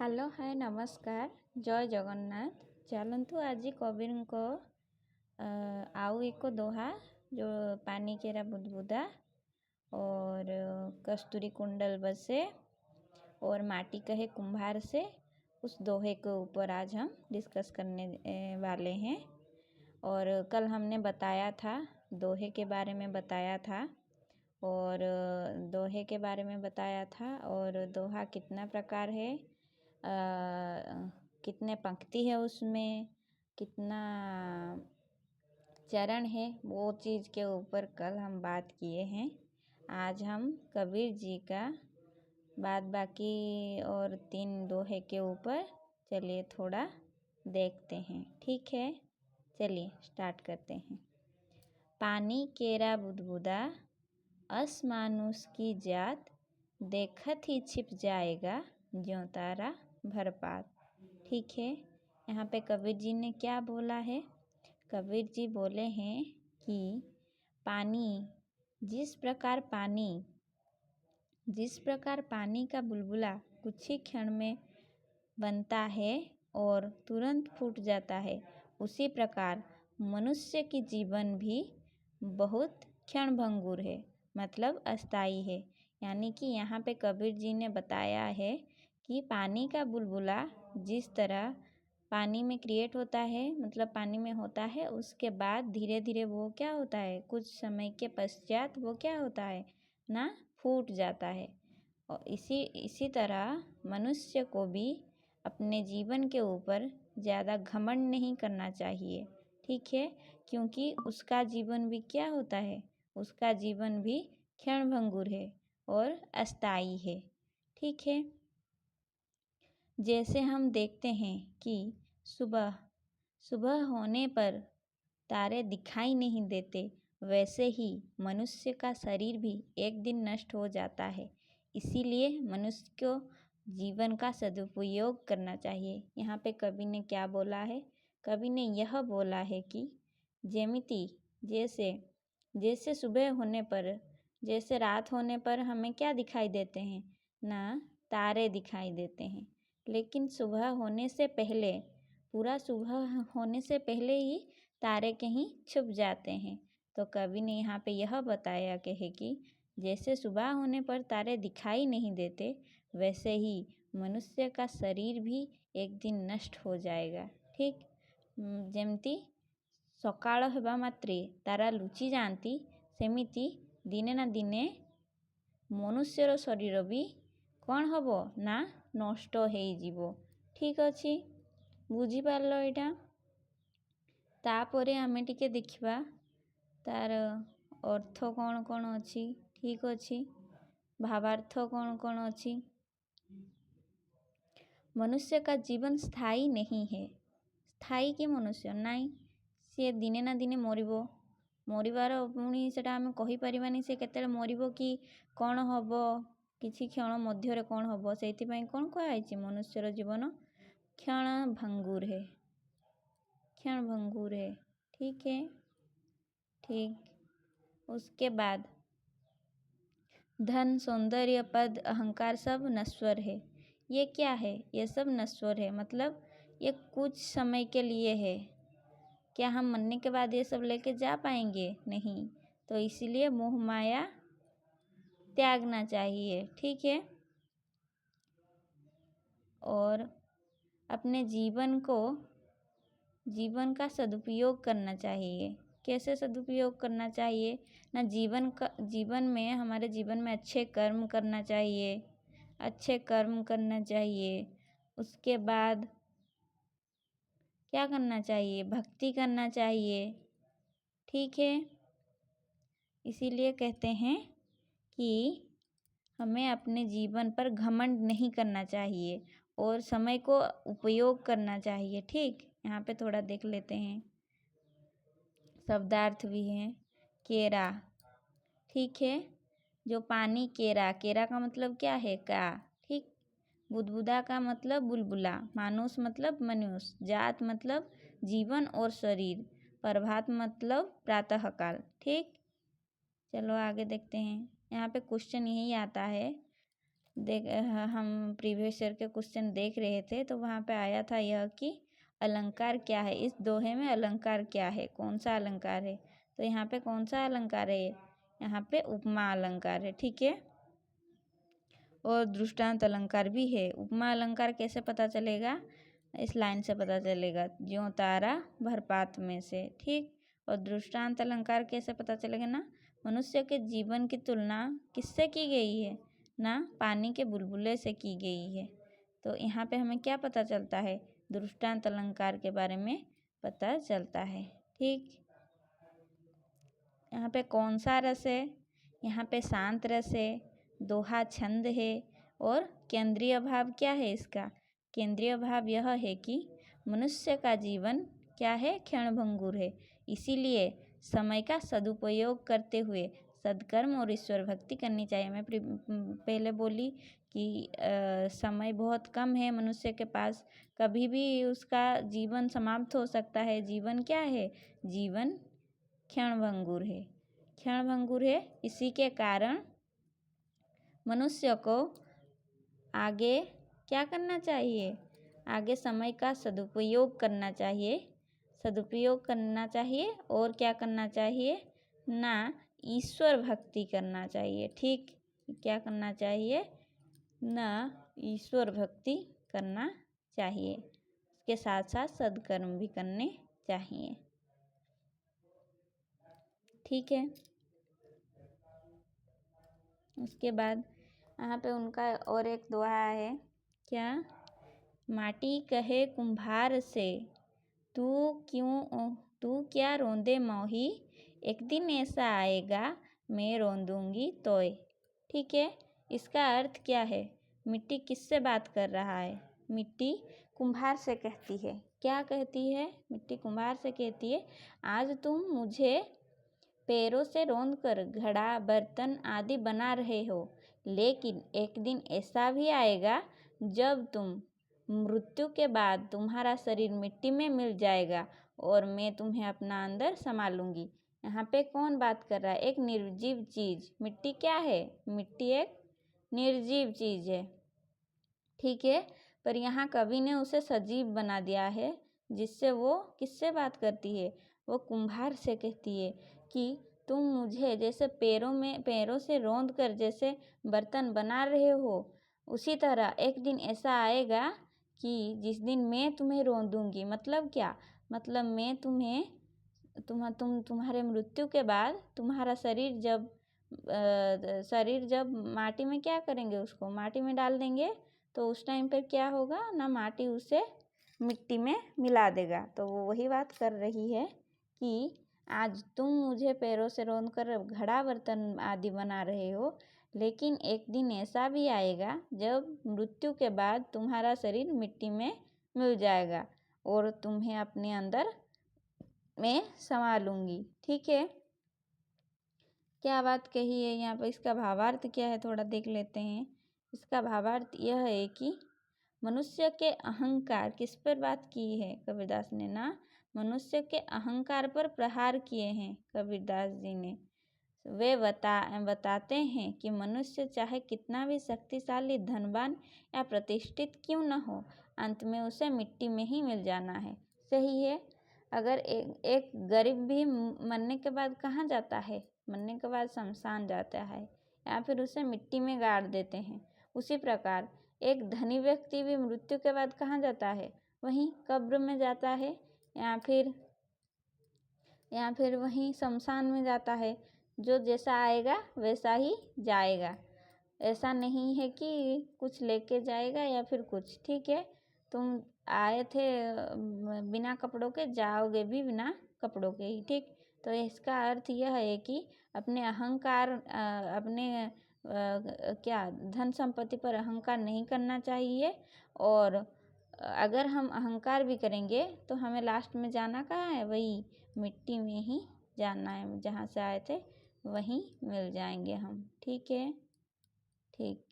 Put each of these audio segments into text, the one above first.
Hello hi ନମସ୍କାର ଜୟ ଜଗନ୍ନାଥ। ଚାଲନ୍ତୁ ଆଜି କବିଙ୍କ ଆଉ ଏକ दोहा जो पानी केरा बुदबुदा और कस्तूरी कुंडल बसे और माटी कहे कुम्हार से, उस दोहे के ऊपर आज हम डिस्कस करने वाले हैं। और कल हमने बताया था, दोहे के बारे में बताया था और दोहे के बारे में बताया था और दोहा कितना प्रकार है, कितने पंक्ति है, उसमें कितना चरण है, वो चीज़ के ऊपर कल हम बात किए हैं। आज हम कबीर जी का बाद बाकी और 3 दोहे के ऊपर चलिए थोड़ा देखते हैं। ठीक है, चलिए स्टार्ट करते हैं। पानी केरा बुदबुदा अस मानुष की जात, देखत ही छिप जाएगा ज्यों तारा भरपात। ठीक है, यहाँ पे कबीर जी ने क्या बोला है? कबीर जी बोले हैं कि पानी जिस प्रकार पानी का बुलबुला कुछ ही क्षण में बनता है और तुरंत फूट जाता है, उसी प्रकार मनुष्य की जीवन भी बहुत क्षणभंगुर है, मतलब अस्थाई है। यानी कि यहाँ पे कबीर जी ने बताया है कि पानी का बुलबुला जिस तरह पानी में क्रिएट होता है, मतलब पानी में होता है, उसके बाद धीरे धीरे वो क्या होता है, कुछ समय के पश्चात वो क्या होता है ना, फूट जाता है। और इसी तरह मनुष्य को भी अपने जीवन के ऊपर ज़्यादा घमंड नहीं करना चाहिए। ठीक है, क्योंकि उसका जीवन भी क्या होता है, उसका जीवन भी क्षणभंगुर है और अस्थाई है। ठीक है, जैसे हम देखते हैं कि सुबह होने पर तारे दिखाई नहीं देते, वैसे ही मनुष्य का शरीर भी एक दिन नष्ट हो जाता है। इसीलिए मनुष्य को जीवन का सदुपयोग करना चाहिए। यहाँ पे कवि ने क्या बोला है? कवि ने यह बोला है कि जैसे सुबह होने पर, जैसे रात होने पर हमें क्या दिखाई देते हैं ना, तारे दिखाई देते हैं, लेकिन सुबह होने से पहले, पूरा सुबह होने से पहले ही तारे कहीं छुप जाते हैं। तो कवि ने यहाँ पे यह बताया कि जैसे सुबह होने पर तारे दिखाई नहीं देते, वैसे ही मनुष्य का शरीर भी एक दिन नष्ट हो जाएगा। ठीक, जेमती सकाळ हेबा मात्रे तारा लुचि जाती, सेमिति दिने ना दिने मनुष्यर शरीर भी कौन हबो ना नष्ट होइजिवो। ठीक अछि, बुझी पारलो एटा। तापरे आमे टिके देखिबा तार अर्थ कौन कौन अछि। ठीक अछि, भावार्थ कौन कौन अछि। मनुष्य का जीवन स्थायी नहीं है। स्थायी कि मनुष्य नाई, सी दिने ना दिने मरिबो। मरिबार पुणी सेटा आमे कहि परिबानी से केतेले मरिबो कि कौन हबो, किछि क्षण मध्यरे कौन हबो। सेइथिपाई कौन कहाइछि, मनुष्यर जीवन क्षणभंगुर है, क्षणभंगुर है। ठीक है, ठीक। उसके बाद धन, सौंदर्य, पद, अहंकार सब नश्वर है। ये क्या है? ये सब नश्वर है, मतलब ये कुछ समय के लिए है। क्या हम मरने के बाद ये सब लेके जा पाएंगे? नहीं। तो इसीलिए मोह माया त्यागना चाहिए। ठीक है, और अपने जीवन का सदुपयोग करना चाहिए। कैसे सदुपयोग करना चाहिए ना, जीवन में, हमारे जीवन में अच्छे कर्म करना चाहिए, अच्छे कर्म करना चाहिए। उसके बाद क्या करना चाहिए? भक्ति करना चाहिए। ठीक है, इसीलिए कहते हैं कि हमें अपने जीवन पर घमंड नहीं करना चाहिए और समय को उपयोग करना चाहिए। ठीक, यहाँ पे थोड़ा देख लेते हैं, शब्दार्थ भी हैं। केरा, ठीक है, जो पानी केरा, केरा का मतलब क्या है? का। ठीक, बुदबुदा का मतलब बुलबुला, मानुष मतलब मनुष्य, जात मतलब जीवन और शरीर, प्रभात मतलब प्रातःकाल। ठीक, चलो आगे देखते हैं। यहाँ पे क्वेश्चन यही आता है, हम प्रीवियस ईयर के क्वेश्चन देख रहे थे, तो वहाँ पे आया था यह कि अलंकार क्या है, इस दोहे में अलंकार क्या है, कौन सा अलंकार है। तो यहाँ पे कौन सा अलंकार है, यहाँ पे उपमा अलंकार है। ठीक है, और दृष्टांत अलंकार भी है। उपमा अलंकार कैसे पता चलेगा, इस लाइन से पता चलेगा, ज्यों तारा भरपात में से। ठीक, और दृष्टांत अलंकार कैसे पता चलेगा ना, मनुष्य के जीवन की तुलना किससे की गई है ना, पानी के बुलबुले से की गई है। तो यहाँ पे हमें क्या पता चलता है, दृष्टांत अलंकार के बारे में पता चलता है। ठीक, यहाँ पे कौन सा रस है, यहाँ पे शांत रस है, दोहा छंद है, और केंद्रीय भाव क्या है इसका, केंद्रीय भाव यह है कि मनुष्य का जीवन क्या है, क्षणभंगुर है, इसीलिए समय का सदुपयोग करते हुए सद्कर्म और ईश्वर भक्ति करनी चाहिए। मैं पहले बोली कि समय बहुत कम है मनुष्य के पास, कभी भी उसका जीवन समाप्त हो सकता है। जीवन क्या है, जीवन क्षणभंगुर है, क्षणभंगुर है। इसी के कारण मनुष्य को आगे क्या करना चाहिए, आगे समय का सदुपयोग करना चाहिए, सदुपयोग करना चाहिए, और क्या करना चाहिए ना, ईश्वर भक्ति करना चाहिए। ठीक, क्या करना चाहिए ना, ईश्वर भक्ति करना चाहिए, इसके साथ साथ सद्कर्म भी करने चाहिए। ठीक है, उसके बाद यहाँ पे उनका और एक दोहा है, क्या, माटी कहे कुम्हार से, तू क्या रोंदे मोही, एक दिन ऐसा आएगा मैं रोंदूंगी तोय। ठीक है, इसका अर्थ क्या है, मिट्टी किससे बात कर रहा है, मिट्टी कुम्हार से कहती है। क्या कहती है, मिट्टी कुम्हार से कहती है, आज तुम मुझे पैरों से रौंद कर घड़ा बर्तन आदि बना रहे हो, लेकिन एक दिन ऐसा भी आएगा जब तुम मृत्यु के बाद तुम्हारा शरीर मिट्टी में मिल जाएगा और मैं तुम्हें अपना अंदर समा लूँगी। यहाँ पे कौन बात कर रहा है, एक निर्जीव चीज़। मिट्टी क्या है, मिट्टी एक निर्जीव चीज़ है। ठीक है, पर यहाँ कवि ने उसे सजीव बना दिया है, जिससे वो किससे बात करती है, वो कुम्हार से कहती है कि तुम मुझे जैसे पैरों से रौंद कर जैसे बर्तन बना रहे हो, उसी तरह एक दिन ऐसा आएगा कि जिस दिन मैं तुम्हें रौंदूंगी। मतलब क्या, मतलब मैं तुम्हारे मृत्यु के बाद तुम्हारा शरीर जब माटी में क्या करेंगे, उसको माटी में डाल देंगे, तो उस टाइम पर क्या होगा ना, माटी उसे मिट्टी में मिला देगा। तो वो वही बात कर रही है कि आज तुम मुझे पैरों से रौंद कर घड़ा बर्तन आदि बना रहे हो, लेकिन एक दिन ऐसा भी आएगा जब मृत्यु के बाद तुम्हारा शरीर मिट्टी में मिल जाएगा और तुम्हें अपने अंदर मैं समा लूँगी। ठीक है, क्या बात कही है यहाँ पर, इसका भावार्थ क्या है थोड़ा देख लेते हैं। इसका भावार्थ यह है कि मनुष्य के अहंकार, किस पर बात की है कबीरदास ने ना, मनुष्य के अहंकार पर प्रहार किए हैं कबीरदास जी ने। वे बताते हैं कि मनुष्य चाहे कितना भी शक्तिशाली, धनवान या प्रतिष्ठित क्यों न हो, अंत में उसे मिट्टी में ही मिल जाना है। सही है, अगर एक गरीब भी मरने के बाद कहाँ जाता है, मरने के बाद शमशान जाता है, या फिर उसे मिट्टी में गाड़ देते हैं। उसी प्रकार एक धनी व्यक्ति भी मृत्यु के बाद कहाँ जाता है, वहीं कब्र में जाता है, या फिर वहीं शमशान में जाता है। जो जैसा आएगा वैसा ही जाएगा, ऐसा नहीं है कि कुछ लेके जाएगा या फिर कुछ। ठीक है, तुम आए थे बिना कपड़ों के, जाओगे भी बिना कपड़ों के ही। ठीक, तो इसका अर्थ यह है कि अपने अहंकार क्या धन संपत्ति पर अहंकार नहीं करना चाहिए, और अगर हम अहंकार भी करेंगे तो हमें लास्ट में जाना कहाँ है, वही मिट्टी में ही जाना है, जहाँ से आए थे वहीं मिल जाएंगे हम। ठीक है, ठीक,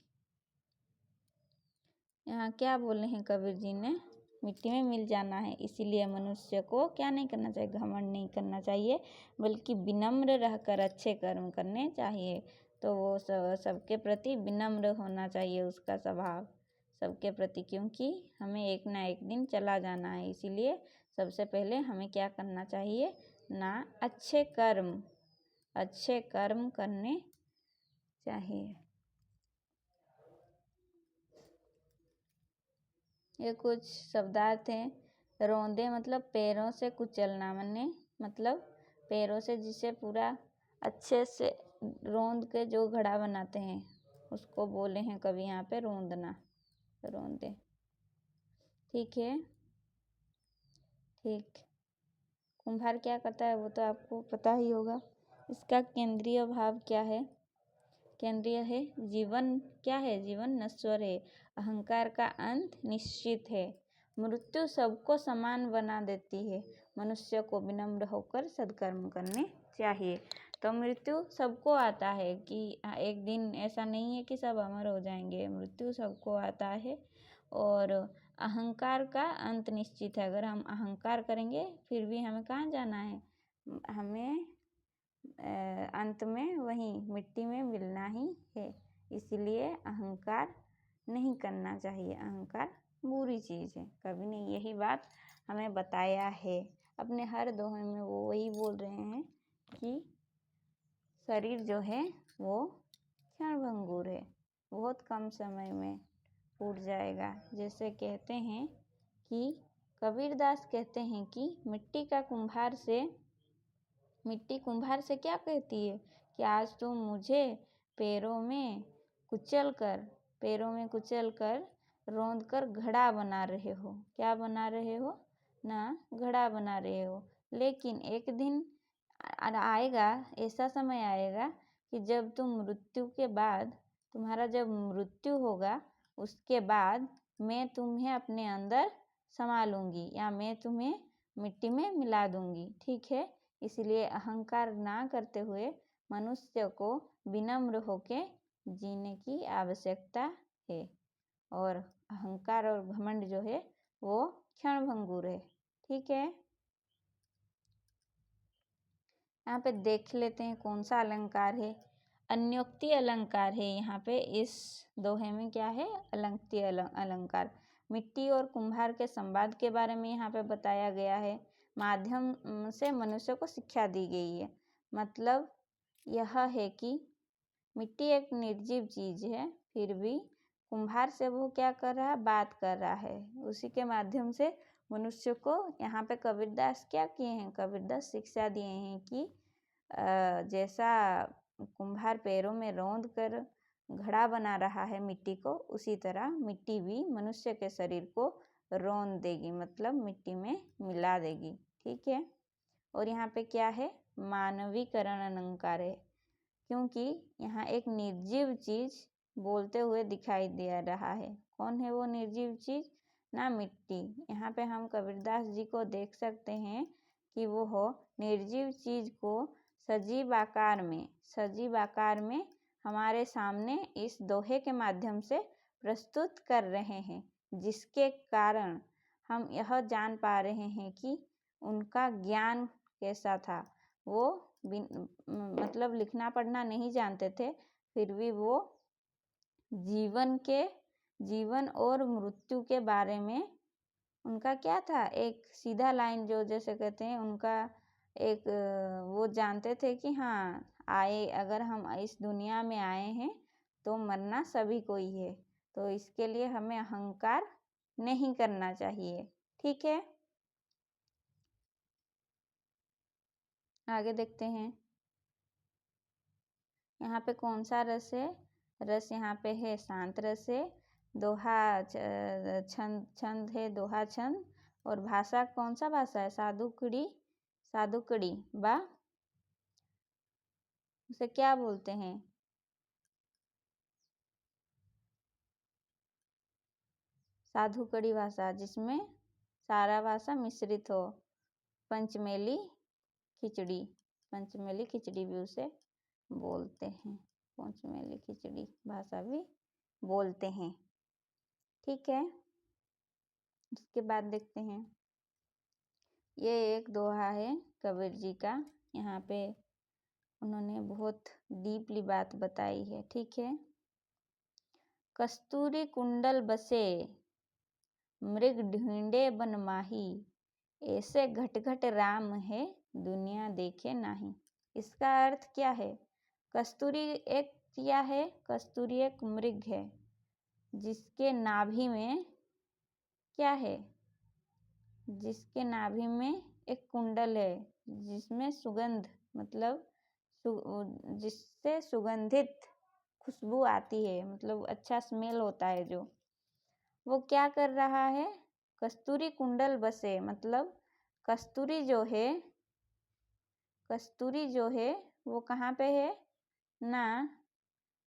यहाँ क्या बोले हैं कबीर जी ने, मिट्टी में मिल जाना है, इसीलिए मनुष्य को क्या नहीं करना चाहिए, घमंड नहीं करना चाहिए, बल्कि विनम्र रहकर अच्छे कर्म करने चाहिए। तो वो सबके प्रति विनम्र होना चाहिए उसका स्वभाव सबके प्रति, क्योंकि हमें एक ना एक दिन चला जाना है। इसीलिए सबसे पहले हमें क्या करना चाहिए ना, अच्छे कर्म करने चाहिए। ये कुछ शब्दार्थ हैं। रौंदे मतलब पैरों से कुचलना, मतलब पैरों से जिसे पूरा अच्छे से रौंद के जो घड़ा बनाते हैं उसको बोले हैं कभी यहाँ पे रौंदना, रौंदे। ठीक है, ठीक। कुम्हार क्या करता है वो तो आपको पता ही होगा। इसका केंद्रीय भाव क्या है? केंद्रीय है जीवन। क्या है? जीवन नश्वर है, अहंकार का अंत निश्चित है, मृत्यु सबको समान बना देती है, मनुष्य को विनम्र होकर सत्कर्म करने चाहिए। तो मृत्यु सबको आता है कि एक दिन ऐसा नहीं है कि सब अमर हो जाएंगे, मृत्यु सबको आता है। और अहंकार का अंत निश्चित है। अगर हम अहंकार करेंगे फिर भी हमें कहाँ जाना है? हमें अंत में वहीं मिट्टी में मिलना ही है। इसलिए अहंकार नहीं करना चाहिए। अहंकार बुरी चीज़ है, कभी नहीं। यही बात हमें बताया है अपने हर दोहे में। वो वही बोल रहे हैं कि शरीर जो है वो क्षणभंगुर है, बहुत कम समय में टूट जाएगा। जैसे कहते हैं कि कबीरदास कहते हैं कि मिट्टी कुम्हार से क्या कहती है कि आज तुम मुझे पैरों में कुचल कर रौंद कर घड़ा बना रहे हो। क्या बना रहे हो ना? घड़ा बना रहे हो। लेकिन एक दिन आएगा, ऐसा समय आएगा कि जब तुम्हारा जब मृत्यु होगा, उसके बाद मैं तुम्हें अपने अंदर समा लूँगी या मैं तुम्हें मिट्टी में मिला दूँगी। ठीक है, इसलिए अहंकार ना करते हुए मनुष्य को विनम्र होके जीने की आवश्यकता है। और अहंकार और घमंड जो है वो क्षणभंगुर है। ठीक है, यहाँ पे देख लेते हैं कौन सा अलंकार है। अन्योक्ति अलंकार है। यहाँ पे इस दोहे में क्या है? अन्योक्ति अलंकार। मिट्टी और कुम्हार के संवाद के बारे में यहाँ पे बताया गया है। माध्यम से मनुष्य को शिक्षा दी गई है। मतलब यह है कि मिट्टी एक निर्जीव चीज है, फिर भी कुम्हार से वो क्या कर रहा है? बात कर रहा है। उसी के माध्यम से मनुष्य को यहाँ पे कबीरदास क्या किए हैं? कबीरदास शिक्षा दिए हैं कि जैसा कुम्हार पैरों में रौंद कर घड़ा बना रहा है मिट्टी को, उसी तरह मिट्टी भी मनुष्य के शरीर को रौंद देगी, मतलब मिट्टी में मिला देगी। ठीक है, और यहाँ पे क्या है? मानवीकरण अलंकार है, क्योंकि यहाँ एक निर्जीव चीज बोलते हुए दिखाई दे रहा है। कौन है वो निर्जीव चीज? ना, मिट्टी। यहाँ पे हम कबीरदास जी को देख सकते हैं कि वो निर्जीव चीज को सजीव आकार में हमारे सामने इस दोहे के माध्यम से प्रस्तुत कर रहे हैं, जिसके कारण हम यह जान पा रहे हैं कि उनका ज्ञान कैसा था। वो मतलब लिखना पढ़ना नहीं जानते थे, फिर भी वो जीवन और मृत्यु के बारे में उनका क्या था? एक सीधा लाइन, जो जैसे कहते हैं उनका एक वो जानते थे कि हाँ, अगर हम इस दुनिया में आए हैं तो मरना सभी को ही है। तो इसके लिए हमें अहंकार नहीं करना चाहिए। ठीक है, आगे देखते हैं। यहाँ पे कौन सा रस है? रस यहाँ पे है शांत रस है। दोहा छंद है, दोहा छंद। और भाषा कौन सा भाषा है? साधुकड़ी बा उसे क्या बोलते हैं? साधुकड़ी भाषा, जिसमें सारा भाषा मिश्रित हो। पंचमेली खिचड़ी भी उसे बोलते हैं। पंचमेली खिचड़ी भाषा भी बोलते हैं। ठीक है, उसके बाद देखते हैं। ये एक दोहा है कबीर जी का। यहाँ पे उन्होंने बहुत डीपली बात बताई है। ठीक है। कस्तूरी कुंडल बसे मृग ढूंढे बन माही, ऐसे घट घट राम है दुनिया देखे नाही। इसका अर्थ क्या है? कस्तूरी एक क्या है? कस्तूरी एक मृग है जिसके नाभि में क्या है? जिसके नाभि में एक कुंडल है जिसमें सुगंध मतलब जिससे सुगंधित खुशबू आती है, मतलब अच्छा स्मेल होता है जो। वो क्या कर रहा है? कस्तूरी कुंडल बसे मतलब कस्तूरी जो है वो कहाँ पे है ना?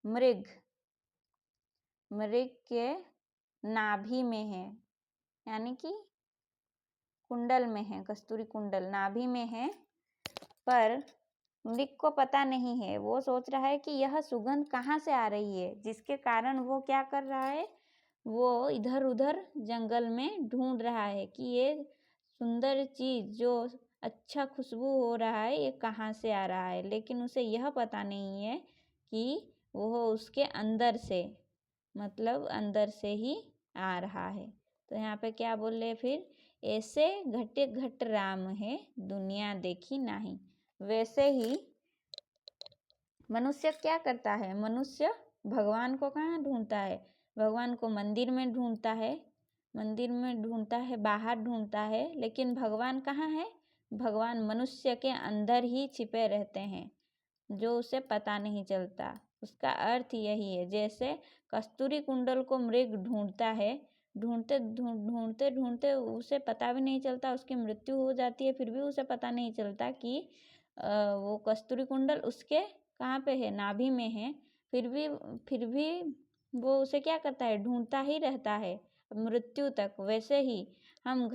मृग के नाभि में है, यानी कि कुंडल में है। कस्तूरी कुंडल नाभि में है, पर मृग को पता नहीं है। वो सोच रहा है कि यह सुगंध कहाँ से आ रही है, जिसके कारण वो क्या कर रहा है? वो इधर उधर जंगल में ढूंढ रहा है कि ये सुंदर चीज जो अच्छा खुशबू हो रहा है ये कहाँ से आ रहा है। लेकिन उसे यह पता नहीं है कि वो उसके अंदर से, मतलब अंदर से ही आ रहा है। तो यहाँ पे क्या बोल रहे फिर? ऐसे घटे घट राम है दुनिया देखी नाही। वैसे ही मनुष्य क्या करता है? मनुष्य भगवान को कहाँ ढूंढता है? भगवान को मंदिर में ढूंढता है, बाहर ढूंढता है। लेकिन भगवान कहाँ है? भगवान मनुष्य के अंदर ही छिपे रहते हैं, जो उसे पता नहीं चलता। उसका अर्थ यही है, जैसे कस्तूरी कुंडल को मृग ढूंढता है, ढूंढते उसे पता भी नहीं चलता, उसकी मृत्यु हो जाती है, फिर भी उसे पता नहीं चलता कि वो कस्तूरी कुंडल उसके कहाँ पे है? नाभि में है। फिर भी वो उसे क्या करता है? ढूंढता ही रहता है मृत्यु तक। वैसे ही हम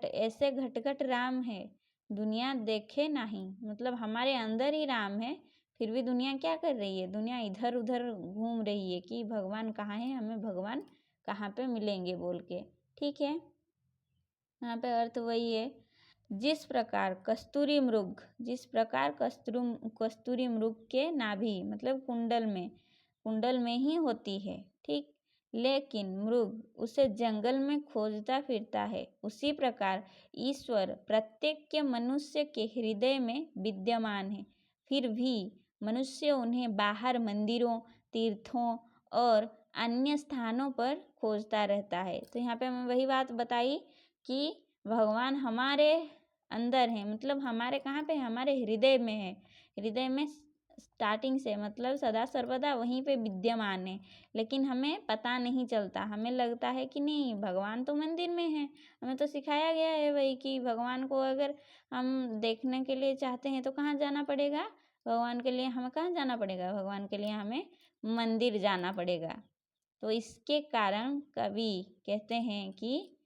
ऐसे घट घट राम है दुनिया देखे नहीं, मतलब हमारे अंदर ही राम है, फिर भी दुनिया क्या कर रही है? दुनिया इधर उधर घूम रही है कि भगवान कहाँ है, हमें भगवान कहाँ पे मिलेंगे बोल के। ठीक है। यहाँ पे अर्थ वही है, जिस प्रकार कस्तूरी मृग के नाभि मतलब कुंडल में ही होती है। ठीक। लेकिन मृग उसे जंगल में खोजता फिरता है, उसी प्रकार ईश्वर प्रत्येक के मनुष्य के हृदय में विद्यमान है, फिर भी मनुष्य उन्हें बाहर मंदिरों, तीर्थों और अन्य स्थानों पर खोजता रहता है। तो यहाँ पे मैं वही बात बताई कि भगवान हमारे अंदर है, मतलब हमारे कहाँ पे? हमारे हृदय में है। हृदय में स्टार्टिंग से, मतलब सदा सर्वदा वहीं पे विद्यमान है, लेकिन हमें पता नहीं चलता। हमें लगता है कि नहीं, भगवान तो मंदिर में है। हमें तो सिखाया गया है वही कि भगवान को अगर हम देखने के लिए चाहते हैं तो कहाँ जाना पड़ेगा? भगवान के लिए हमें कहाँ जाना पड़ेगा? भगवान के लिए हमें मंदिर जाना पड़ेगा। तो इसके कारण कवि कहते हैं कि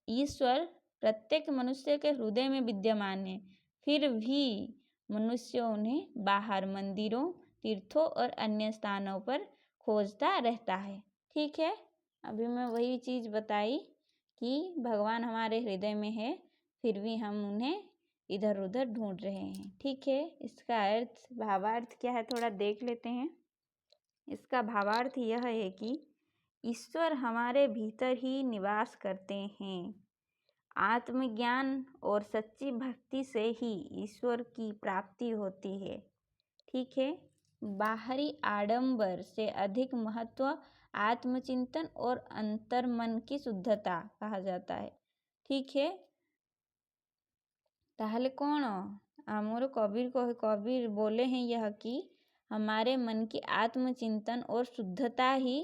ईश्वर प्रत्येक मनुष्य के हृदय में विद्यमान है, फिर भी मनुष्य उन्हें बाहर मंदिरों, तीर्थों और अन्य स्थानों पर खोजता रहता है। ठीक है। अभी मैं वही चीज़ बताई कि भगवान हमारे हृदय में है, फिर भी हम उन्हें इधर उधर ढूंढ रहे हैं। ठीक है। इसका अर्थ, भावार्थ क्या है, थोड़ा देख लेते हैं। इसका भावार्थ यह है कि ईश्वर हमारे भीतर ही निवास करते हैं। आत्मज्ञान और सच्ची भक्ति से ही ईश्वर की प्राप्ति होती है। ठीक है। बाहरी आडंबर से अधिक महत्व आत्मचिंतन और अंतर्मन की शुद्धता कहा जाता है। ठीक है। ताहले कौन आमोर कबीर बोले हैं यह कि हमारे मन की आत्मचिंतन और शुद्धता ही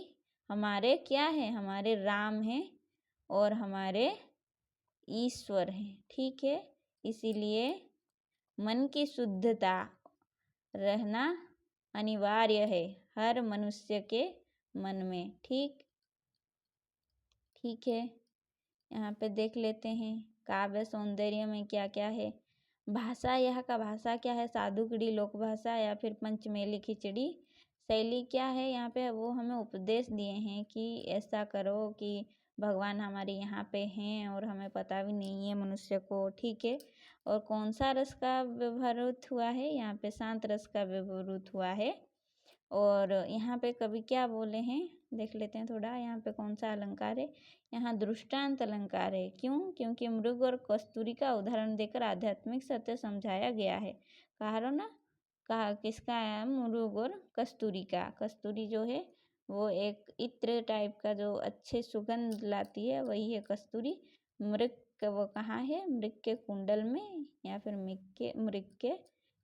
हमारे क्या है? हमारे राम हैं और हमारे ईश्वर हैं। ठीक है। इसीलिए मन की शुद्धता रहना अनिवार्य है हर मनुष्य के मन में। ठीक है। यहाँ पे देख लेते हैं काव्य सौंदर्य में क्या क्या है। भाषा, यहाँ का भाषा क्या है? साधुकड़ी लोक भाषा या फिर पंचमेली खिचड़ी शैली क्या है यहाँ पे, वो हमें उपदेश दिए हैं कि ऐसा करो कि भगवान हमारे यहाँ पे हैं और हमें पता भी नहीं है मनुष्य को, ठीक है। और कौन सा रस का व्यवहारोत हुआ है, यहाँ पे शांत रस का व्यवहारोत हुआ है। और यहाँ पे कवि क्या बोले हैं, देख लेते हैं थोड़ा। यहाँ पे कौन सा अलंकार है, यहाँ दृष्टांत अलंकार है। क्यों? क्योंकि मृग और कस्तूरी का उदाहरण देकर आध्यात्मिक सत्य समझाया गया है। कहा ना, कहा किसका है, मृग और कस्तूरी का। कस्तूरी जो है वो एक इत्र टाइप का जो अच्छे सुगंध लाती है, वही है कस्तूरी। मृग वो कहाँ है, मृग के कुंडल में या फिर मृग के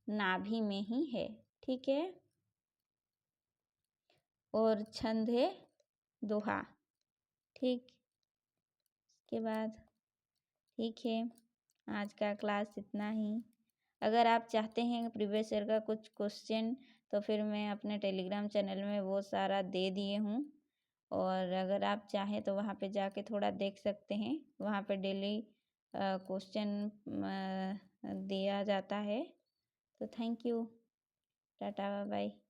नाभि में ही है, ठीक है। और छंद है दोहा, ठीक। इसके बाद ठीक है, आज का क्लास इतना ही। अगर आप चाहते हैं प्रीवियस ईयर का कुछ क्वेश्चन, तो फिर मैं अपने टेलीग्राम चैनल में वो सारा दे दिए हूँ। और अगर आप चाहें तो वहाँ पे जाके थोड़ा देख सकते हैं, वहाँ पे डेली क्वेश्चन दिया जाता है। तो thank you, tata bye bye.